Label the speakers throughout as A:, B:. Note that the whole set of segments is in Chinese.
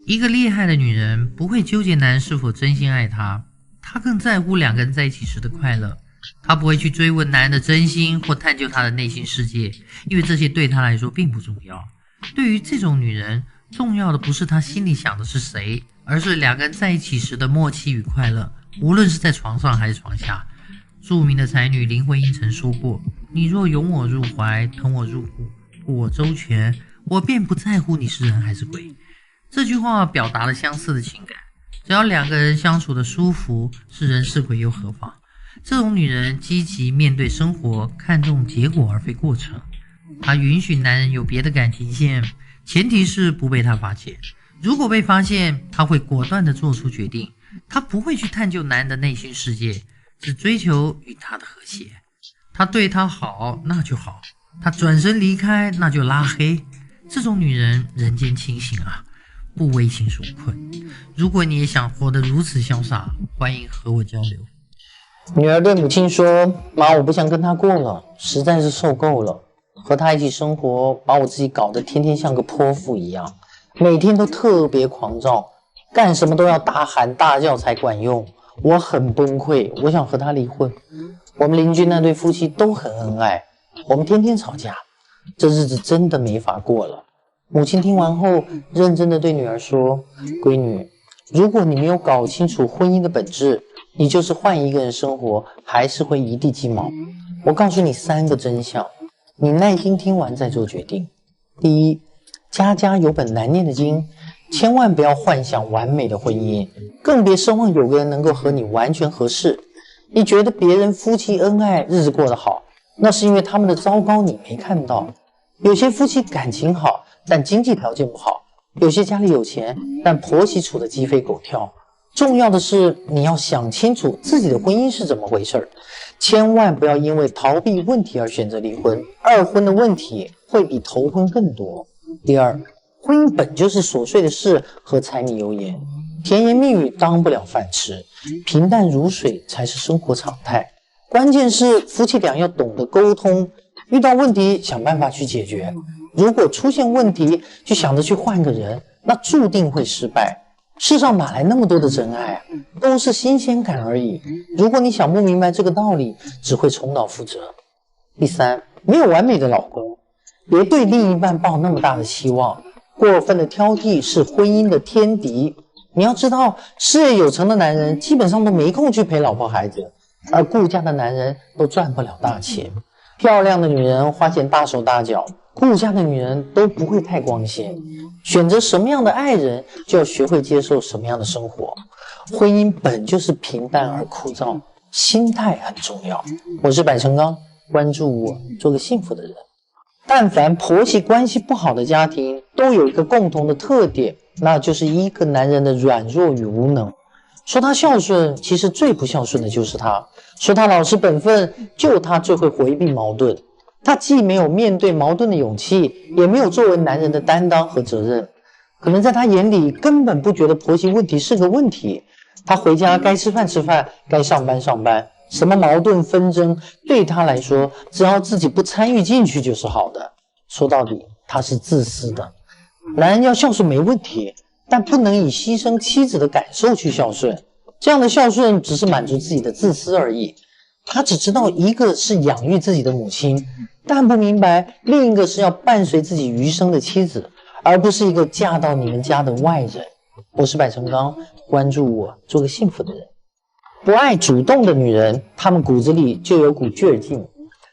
A: 一个厉害的女人不会纠结男人是否真心爱她，她更在乎两个人在一起时的快乐。她不会去追问男人的真心或探究他的内心世界，因为这些对她来说并不重要。对于这种女人，重要的不是她心里想的是谁，而是两个人在一起时的默契与快乐，无论是在床上还是床下。著名的才女林徽因曾说过，你若拥我入怀，疼我入骨，护我周全，我便不在乎你是人还是鬼。这句话表达了相似的情感，只要两个人相处的舒服，是人是鬼又何妨。这种女人积极面对生活，看重结果而非过程。她允许男人有别的感情线，前提是不被他发现。如果被发现，她会果断地做出决定。她不会去探究男人的内心世界，只追求与他的和谐。他对他好，那就好；他转身离开，那就拉黑。这种女人人间清醒啊，不为情所困。如果你也想活得如此潇洒，欢迎和我交流。
B: 女儿对母亲说：妈，我不想跟他过了，实在是受够了。和他一起生活，把我自己搞得天天像个泼妇一样，每天都特别狂躁，干什么都要大喊大叫才管用。我很崩溃，我想和他离婚。我们邻居那对夫妻都很恩爱，我们天天吵架，这日子真的没法过了。母亲听完后，认真地对女儿说：闺女，如果你没有搞清楚婚姻的本质，你就是换一个人生活，还是会一地鸡毛。我告诉你3个真相，你耐心听完再做决定。第一，家家有本难念的经，千万不要幻想完美的婚姻，更别奢望有个人能够和你完全合适。你觉得别人夫妻恩爱，日子过得好，那是因为他们的糟糕你没看到。有些夫妻感情好，但经济条件不好；有些家里有钱，但婆媳处得鸡飞狗跳。重要的是，你要想清楚自己的婚姻是怎么回事，千万不要因为逃避问题而选择离婚。二婚的问题会比头婚更多。第二，婚姻本就是琐碎的事和柴米油盐，甜言蜜语当不了饭吃，平淡如水才是生活常态。关键是夫妻俩要懂得沟通，遇到问题想办法去解决。如果出现问题就想着去换个人，那注定会失败。世上哪来那么多的真爱啊？都是新鲜感而已。如果你想不明白这个道理，只会重蹈覆辙。第三，没有完美的老公，别对另一半抱那么大的期望。过分的挑剔是婚姻的天敌。你要知道，事业有成的男人基本上都没空去陪老婆孩子，而顾家的男人都赚不了大钱。漂亮的女人花钱大手大脚，顾家的女人都不会太光鲜。选择什么样的爱人，就要学会接受什么样的生活。婚姻本就是平淡而枯燥，心态很重要。我是百成刚，关注我，做个幸福的人。但凡婆媳关系不好的家庭，都有一个共同的特点，那就是一个男人的软弱与无能。说他孝顺，其实最不孝顺的就是他；说他老实本分，就他最会回避矛盾。他既没有面对矛盾的勇气，也没有作为男人的担当和责任。可能在他眼里根本不觉得婆媳问题是个问题，他回家该吃饭吃饭，该上班上班，什么矛盾纷争对他来说，只要自己不参与进去就是好的。说到底，他是自私的。男人要孝顺没问题，但不能以牺牲妻子的感受去孝顺，这样的孝顺只是满足自己的自私而已。他只知道一个是养育自己的母亲，但不明白另一个是要伴随自己余生的妻子，而不是一个嫁到你们家的外人。我是百成刚，关注我，做个幸福的人。不爱主动的女人，她们骨子里就有股倔劲，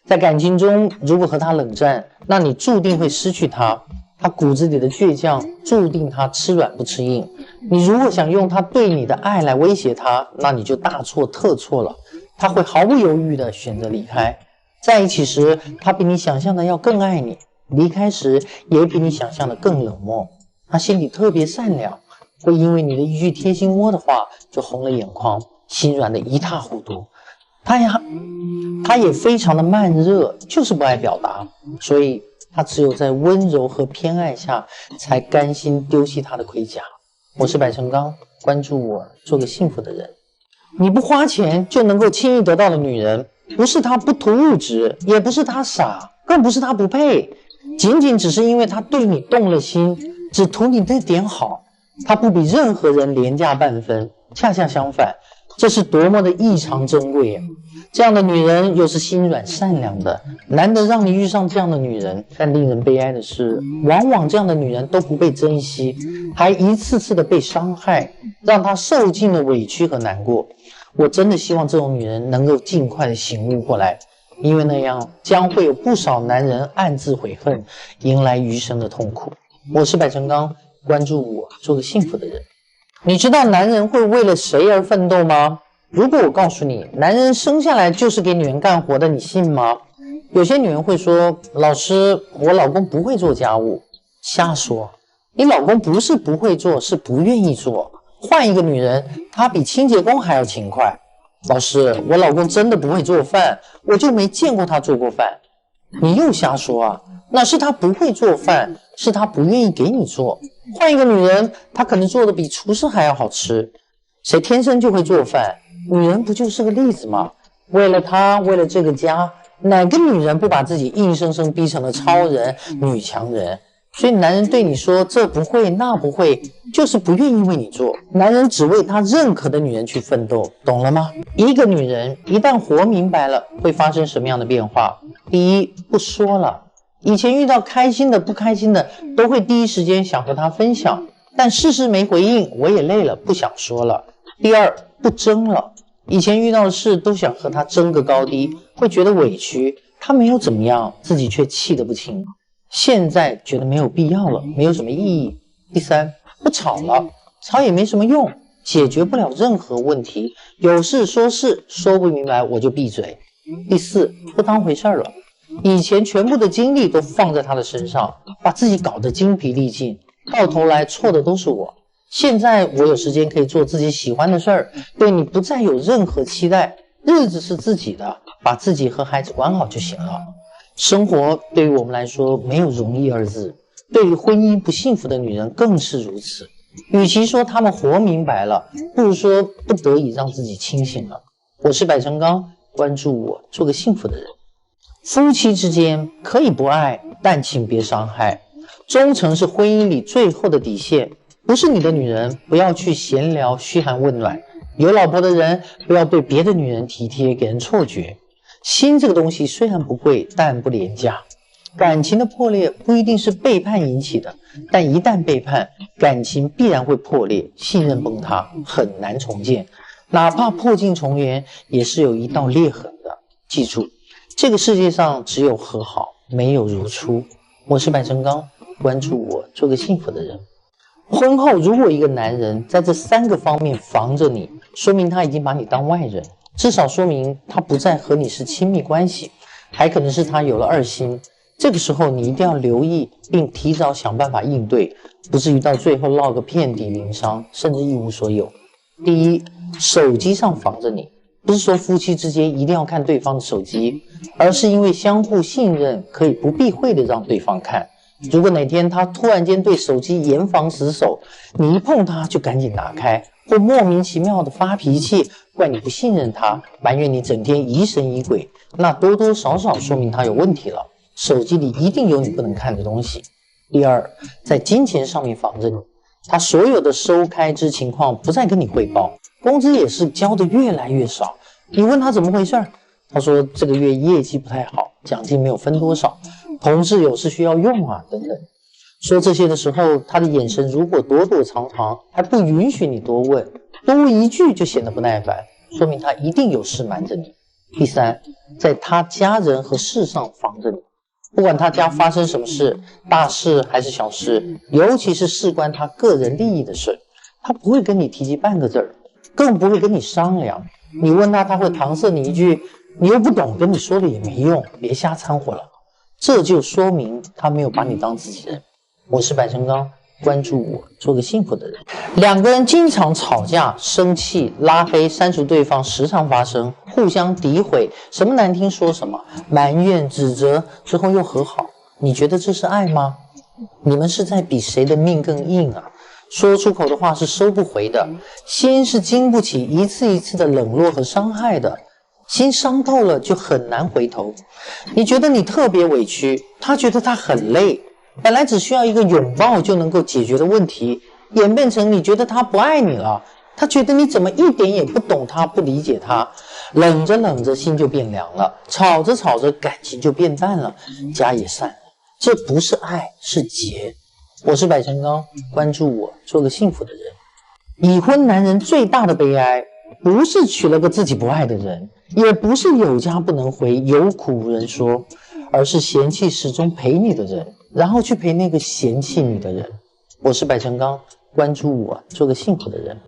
B: 在感情中如果和她冷战，那你注定会失去她。她骨子里的倔强注定她吃软不吃硬，你如果想用她对你的爱来威胁她，那你就大错特错了。她会毫不犹豫地选择离开。在一起时，她比你想象的要更爱你，离开时也比你想象的更冷漠。她心里特别善良，会因为你的一句贴心窝的话就红了眼眶，心软得一塌糊涂。她也非常的慢热，就是不爱表达，所以她只有在温柔和偏爱下才甘心丢弃她的盔甲。我是百成刚，关注我，做个幸福的人。你不花钱就能够轻易得到的女人，不是她不图物质，也不是她傻，更不是她不配，仅仅只是因为她对你动了心，只图你那点好。她不比任何人廉价半分，恰恰相反，这是多么的异常珍贵啊！这样的女人又是心软善良的，难得让你遇上这样的女人。但令人悲哀的是，往往这样的女人都不被珍惜，还一次次的被伤害，让她受尽了委屈和难过。我真的希望这种女人能够尽快的醒悟过来，因为那样将会有不少男人暗自悔恨，迎来余生的痛苦。我是百成刚，关注我，做个幸福的人。你知道男人会为了谁而奋斗吗？如果我告诉你，男人生下来就是给女人干活的，你信吗？有些女人会说，老师，我老公不会做家务。瞎说，你老公不是不会做，是不愿意做。换一个女人，她比清洁工还要勤快。老师，我老公真的不会做饭，我就没见过他做过饭。你又瞎说啊，那是他不会做饭，是他不愿意给你做。换一个女人，她可能做的比厨师还要好吃。谁天生就会做饭？女人不就是个例子吗？为了他，为了这个家，哪个女人不把自己硬生生逼成了超人、女强人？所以男人对你说这不会那不会，就是不愿意为你做。男人只为他认可的女人去奋斗，懂了吗？一个女人一旦活明白了，会发生什么样的变化？第一，不说了。以前遇到开心的不开心的，都会第一时间想和他分享，但事事没回应，我也累了，不想说了。第二，不争了。以前遇到的事都想和他争个高低，会觉得委屈，他没有怎么样，自己却气得不轻。现在觉得没有必要了，没有什么意义。第三，不吵了，吵也没什么用，解决不了任何问题，有事说事，说不明白我就闭嘴。第四，不当回事了。以前全部的精力都放在他的身上，把自己搞得精疲力尽，到头来错的都是我。现在我有时间可以做自己喜欢的事儿，对你不再有任何期待，日子是自己的，把自己和孩子管好就行了。生活对于我们来说没有容易二字，对于婚姻不幸福的女人更是如此。与其说她们活明白了，不如说不得已让自己清醒了。我是百成刚，关注我，做个幸福的人。夫妻之间可以不爱，但请别伤害。忠诚是婚姻里最后的底线。不是你的女人，不要去闲聊嘘寒问暖。有老婆的人，不要对别的女人体贴，给人错觉。心这个东西虽然不贵，但不廉价。感情的破裂不一定是背叛引起的，但一旦背叛，感情必然会破裂，信任崩塌，很难重建。哪怕破镜重圆，也是有一道裂痕的。记住，这个世界上只有和好，没有如初。我是百成刚，关注我，做个幸福的人。婚后如果一个男人在这3个方面防着你，说明他已经把你当外人，至少说明他不再和你是亲密关系，还可能是他有了二心。这个时候你一定要留意，并提早想办法应对，不至于到最后落个遍体鳞伤，甚至一无所有。第一，手机上防着你，不是说夫妻之间一定要看对方的手机，而是因为相互信任，可以不避讳的让对方看。如果哪天他突然间对手机严防死守，你一碰他就赶紧拿开，或莫名其妙的发脾气，怪你不信任他，埋怨你整天疑神疑鬼，那多多少少说明他有问题了。手机里一定有你不能看的东西。第二，在金钱上面防着你，他所有的收开支情况不再跟你汇报，工资也是交的越来越少。你问他怎么回事，他说这个月业绩不太好，奖金没有分多少，同事有事需要用啊，等等。说这些的时候，他的眼神如果躲躲藏藏，还不允许你多问，多问一句就显得不耐烦，说明他一定有事瞒着你。第三，在他家人和事上防着你，不管他家发生什么事，大事还是小事，尤其是事关他个人利益的事，他不会跟你提及半个字儿，更不会跟你商量。你问他，他会搪塞你一句，你又不懂，跟你说了也没用，别瞎掺和了。这就说明他没有把你当自己人。我是百成刚，关注我，做个幸福的人。两个人经常吵架、生气、拉黑、删除对方，时常发生，互相诋毁，什么难听说什么，埋怨、指责，之后又和好。你觉得这是爱吗？你们是在比谁的命更硬啊？说出口的话是收不回的，心是经不起一次一次的冷落和伤害的，心伤透了就很难回头。你觉得你特别委屈，他觉得他很累，本来只需要一个拥抱就能够解决的问题，演变成你觉得他不爱你了，他觉得你怎么一点也不懂他，不理解他，冷着冷着心就变凉了，吵着吵着感情就变淡了，家也散了。这不是爱，是结。我是百成钢，关注我，做个幸福的人。已婚男人最大的悲哀，不是娶了个自己不爱的人，也不是有家不能回，有苦无人说，而是嫌弃始终陪你的人，然后去陪那个嫌弃你的人。我是百成钢，关注我，做个幸福的人。